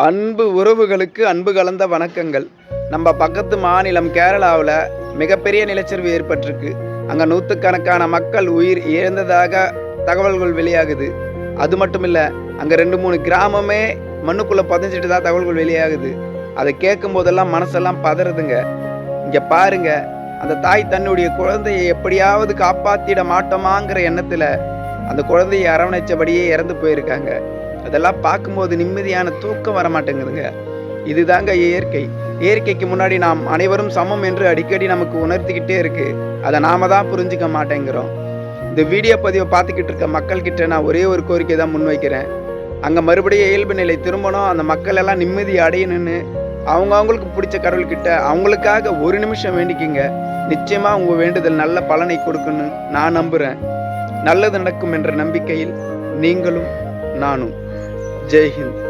அன்பு உறவுகளுக்கு அன்பு கலந்த வணக்கங்கள். நம்ம பக்கத்து மாநிலம் கேரளாவில் மிகப்பெரிய நிலச்சரிவு ஏற்பட்டிருக்கு. அங்கே நூற்றுக்கணக்கான மக்கள் உயிர் இழந்ததாக தகவல்கள் வெளியாகுது. அது மட்டும் இல்லை, அங்கே 2-3 கிராமமே மண்ணுக்குள்ளே பதிஞ்சிட்டு தான் தகவல்கள் வெளியாகுது. அதை கேட்கும் போதெல்லாம் மனசெல்லாம் பதறுதுங்க. இங்கே பாருங்க, அந்த தாய் தன்னுடைய குழந்தையை எப்படியாவது காப்பாற்றிட மாட்டோமாங்கிற எண்ணத்தில் அந்த குழந்தையை அரவணைச்சபடியே இறந்து போயிருக்காங்க. அதெல்லாம் பார்க்கும்போது நிம்மதியான தூக்கம் வர மாட்டேங்குதுங்க. இதுதாங்க இயற்கை. இயற்கைக்கு முன்னாடி நாம் அனைவரும் சமம் என்று அடிக்கடி நமக்கு உணர்த்திக்கிட்டே இருக்கு. அதை நாம தான் புரிஞ்சுக்க மாட்டேங்கிறோம். இந்த வீடியோ பதிவை பார்த்துக்கிட்டு இருக்க மக்கள்கிட்ட நான் ஒரே ஒரு கோரிக்கை தான் முன்வைக்கிறேன். அங்கே மறுபடியும் இயல்பு நிலை திரும்பணும், அந்த மக்கள் எல்லாம் நிம்மதி அடையணும்னு அவங்களுக்கு பிடிச்ச கடவுள்கிட்ட அவங்களுக்காக ஒரு நிமிஷம் வேண்டிக்கிங்க. நிச்சயமா உங்க வேண்டுதல் நல்ல பலனை கொடுக்குன்னு நான் நம்புறேன். நல்லது நடக்கும் என்ற நம்பிக்கையில் நீங்களும் நானும். ஜெய் ஹிந்த்.